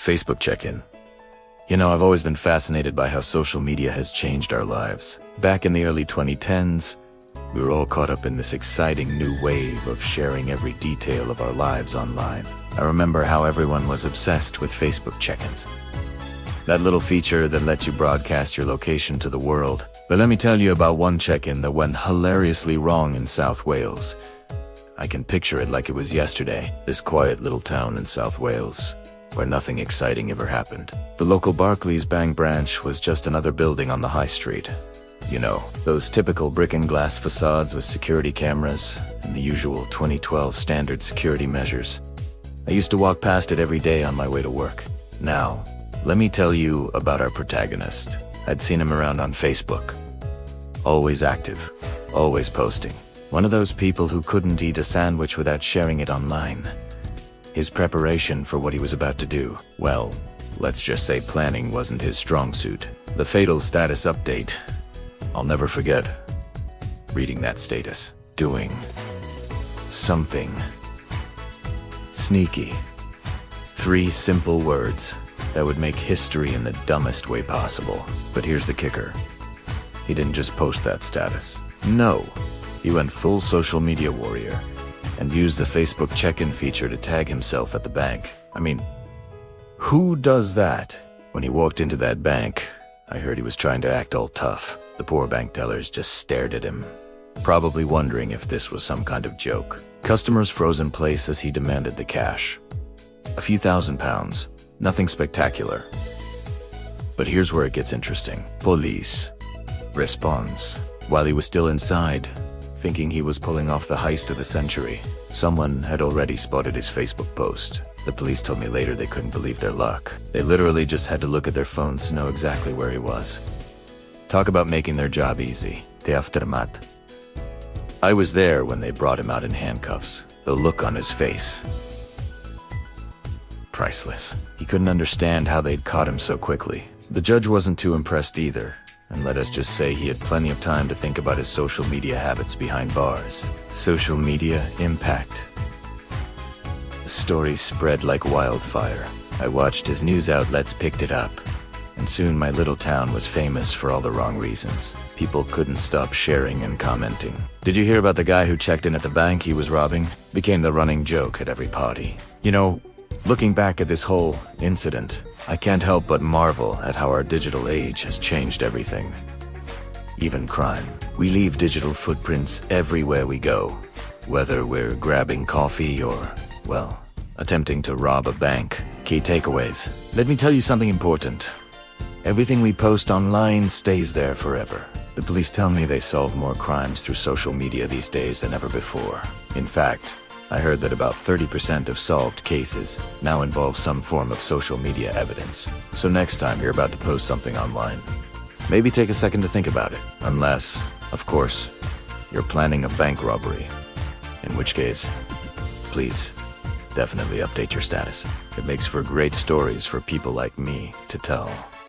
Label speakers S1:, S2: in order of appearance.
S1: Facebook check-in. You know, I've always been fascinated by how social media has changed our lives. Back in the early 2010s, we were all caught up in this exciting new wave of sharing every detail of our lives online. I remember how everyone was obsessed with Facebook check-ins. That little feature that lets you broadcast your location to the world. But let me tell you about one check-in that went hilariously wrong in South Wales. I can picture it like it was yesterday, this quiet little town in South Wales, where nothing exciting ever happened. The local Barclays Bank branch was just another building on the high street. You know, those typical brick and glass facades with security cameras and the usual 2012 standard security measures. I used to walk past it every day on my way to work. Now, let me tell you about our protagonist. I'd seen him around on Facebook. Always active, always posting. One of those people who couldn't eat a sandwich without sharing it online. His preparation for what he was about to do, well, let's just say planning wasn't his strong suit. The fatal status update. I'll never forget reading that status. Doing something sneaky. 3 simple words that would make history in the dumbest way possible. But here's the kicker. He didn't just post that status. No, he went full social media warrior and used the Facebook check-in feature to tag himself at the bank. I mean, who does that? When he walked into that bank, I heard he was trying to act all tough. The poor bank tellers just stared at him, probably wondering if this was some kind of joke. Customers froze in place as he demanded the cash. A few £1,000s, nothing spectacular. But here's where it gets interesting. Police responds. While he was still inside, thinking he was pulling off the heist of the century, someone had already spotted his Facebook post. The police told me later they couldn't believe their luck. They literally just had to look at their phones to know exactly where he was. Talk about making their job easy. Teaftermat. I was there when they brought him out in handcuffs. The look on his face. Priceless. He couldn't understand how they'd caught him so quickly. The judge wasn't too impressed either, and let us just say he had plenty of time to think about his social media habits behind bars. Social media impact. The story spread like wildfire. I watched as news outlets picked it up, and soon my little town was famous for all the wrong reasons. People couldn't stop sharing and commenting. Did you hear about the guy who checked in at the bank he was robbing? Became the running joke at every party. You know, looking back at this whole incident, I can't help but marvel at how our digital age has changed everything. Even crime. We leave digital footprints everywhere we go, whether we're grabbing coffee or, well, attempting to rob a bank. Key takeaways. Let me tell you something important. Everything we post online stays there forever. The police tell me they solve more crimes through social media these days than ever before. In fact, I heard that about 30% of solved cases now involve some form of social media evidence. So next time you're about to post something online, maybe take a second to think about it. Unless, of course, you're planning a bank robbery. In which case, please, definitely update your status. It makes for great stories for people like me to tell.